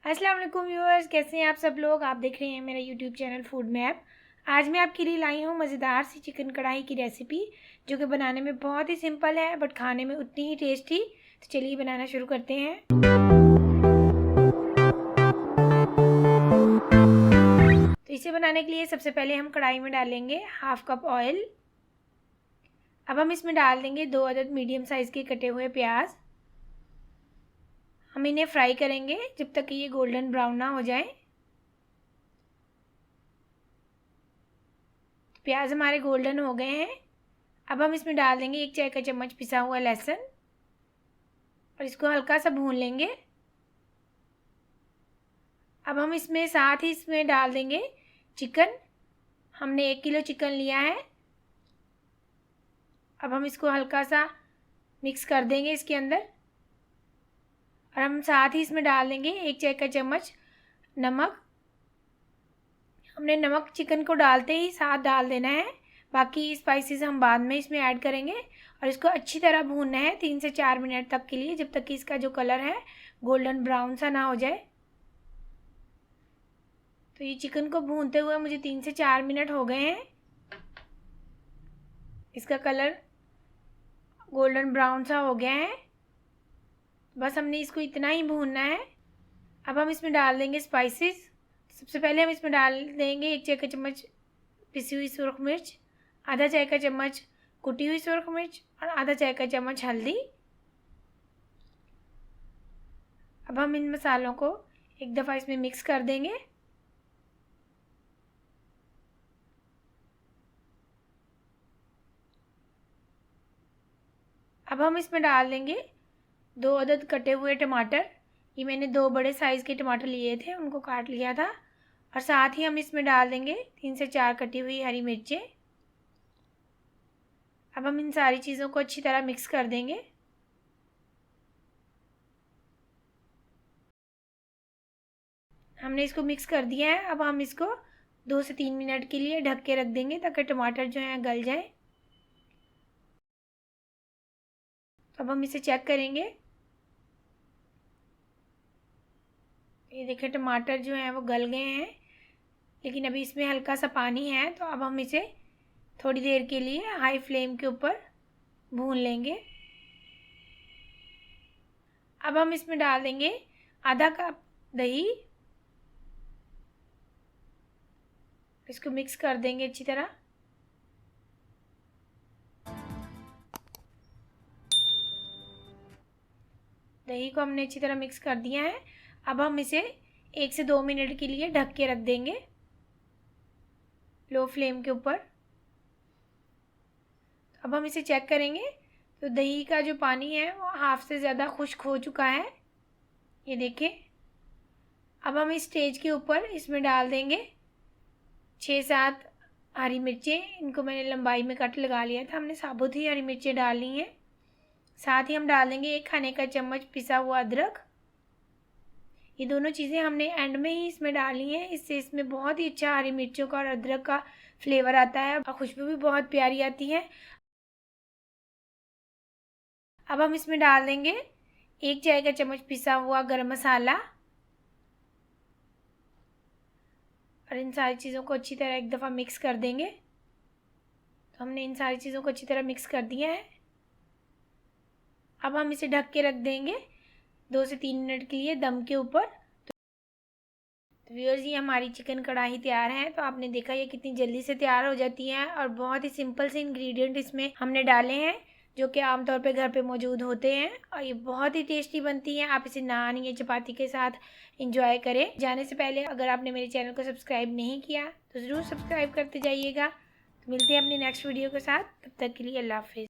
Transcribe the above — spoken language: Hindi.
अस्सलाम वालेकुम व्यूअर्स, कैसे हैं आप सब लोग। आप देख रहे हैं मेरा यूट्यूब चैनल फूड मैप। आज मैं आपके लिए लाई हूँ मज़ेदार सी चिकन कढ़ाई की रेसिपी, जो कि बनाने में बहुत ही सिंपल है बट खाने में उतनी ही टेस्टी। तो चलिए बनाना शुरू करते हैं। तो इसे बनाने के लिए सबसे पहले हम कढ़ाई में डालेंगे 1/2 कप ऑयल। अब हम इसमें डाल देंगे 2 अदद मीडियम साइज़ के कटे हुए प्याज। हम इन्हें फ्राई करेंगे जब तक कि ये गोल्डन ब्राउन ना हो जाए। प्याज हमारे गोल्डन हो गए हैं। अब हम इसमें डाल देंगे 1 चाय का चम्मच पिसा हुआ लहसुन और इसको हल्का सा भून लेंगे। अब हम साथ ही इसमें डाल देंगे चिकन। हमने 1 किलो चिकन लिया है। अब हम इसको हल्का सा मिक्स कर देंगे इसके अंदर, और हम साथ ही इसमें डाल देंगे 1 चाय का चम्मच नमक। हमने नमक चिकन को डालते ही साथ डाल देना है, बाकी स्पाइसेस हम बाद में इसमें ऐड करेंगे। और इसको अच्छी तरह भूनना है 3 से 4 मिनट तक के लिए, जब तक कि इसका जो कलर है गोल्डन ब्राउन सा ना हो जाए। तो ये चिकन को भूनते हुए मुझे 3 से 4 मिनट हो गए हैं। इसका कलर गोल्डन ब्राउन सा हो गया है। बस हमने इसको इतना ही भूनना है। अब हम इसमें डाल देंगे स्पाइसेस। सबसे पहले हम इसमें डाल देंगे 1 चाय का चम्मच पिसी हुई सुरख मिर्च, आधा चाय का चम्मच कुटी हुई सुरख मिर्च और आधा चाय का चम्मच हल्दी। अब हम इन मसालों को एक दफ़ा इसमें मिक्स कर देंगे। अब हम इसमें डाल देंगे 2 अदद कटे हुए टमाटर। ये मैंने 2 बड़े साइज़ के टमाटर लिए थे, उनको काट लिया था। और साथ ही हम इसमें डाल देंगे 3 से 4 कटी हुई हरी मिर्चें। अब हम इन सारी चीज़ों को अच्छी तरह मिक्स कर देंगे। हमने इसको मिक्स कर दिया है। अब हम इसको 2 से 3 मिनट के लिए ढक के रख देंगे ताकि टमाटर जो है गल जाए। अब हम इसे चेक करेंगे। ये देखिए टमाटर जो हैं वो गल गए हैं, लेकिन अभी इसमें हल्का सा पानी है। तो अब हम इसे थोड़ी देर के लिए हाई फ्लेम के ऊपर भून लेंगे। अब हम इसमें डाल देंगे आधा कप दही। इसको मिक्स कर देंगे अच्छी तरह। दही को हमने अच्छी तरह मिक्स कर दिया है। अब हम इसे 1 से 2 मिनट के लिए ढक के रख देंगे लो फ्लेम के ऊपर। अब हम इसे चेक करेंगे तो दही का जो पानी है वो हाफ से ज़्यादा खुश्क हो चुका है, ये देखें। अब हम इस स्टेज के ऊपर इसमें डाल देंगे 6-7 हरी मिर्चें। इनको मैंने लंबाई में कट लगा लिया था। हमने साबुत ही हरी मिर्चें डालनी हैं। साथ ही हम डाल देंगे 1 खाने का चम्मच पिसा हुआ अदरक। ये दोनों चीज़ें हमने एंड में ही इसमें डाली हैं, इससे इसमें बहुत ही अच्छा हरी मिर्चों का और अदरक का फ्लेवर आता है और खुशबू भी बहुत प्यारी आती है। अब हम इसमें डाल देंगे 1 चाय का चम्मच पिसा हुआ गरम मसाला, और इन सारी चीज़ों को अच्छी तरह एक दफ़ा मिक्स कर देंगे। तो हमने इन सारी चीज़ों को अच्छी तरह मिक्स कर दिया है। अब हम इसे ढक के रख देंगे 2 से 3 मिनट के लिए दम के ऊपर। तो व्यूअर्स, ये हमारी चिकन कढ़ाई तैयार है। तो आपने देखा ये कितनी जल्दी से तैयार हो जाती है, और बहुत ही सिंपल से इंग्रेडिएंट इसमें हमने डाले हैं जो कि आमतौर पे घर पे मौजूद होते हैं, और ये बहुत ही टेस्टी बनती है। आप इसे नान या चपाती के साथ इंजॉय करें। जाने से पहले अगर आपने मेरे चैनल को सब्सक्राइब नहीं किया तो ज़रूर सब्सक्राइब करते जाइएगा। तो मिलते हैं अपनी नेक्स्ट वीडियो के साथ, तब तक के लिए अल्लाह हाफिज़।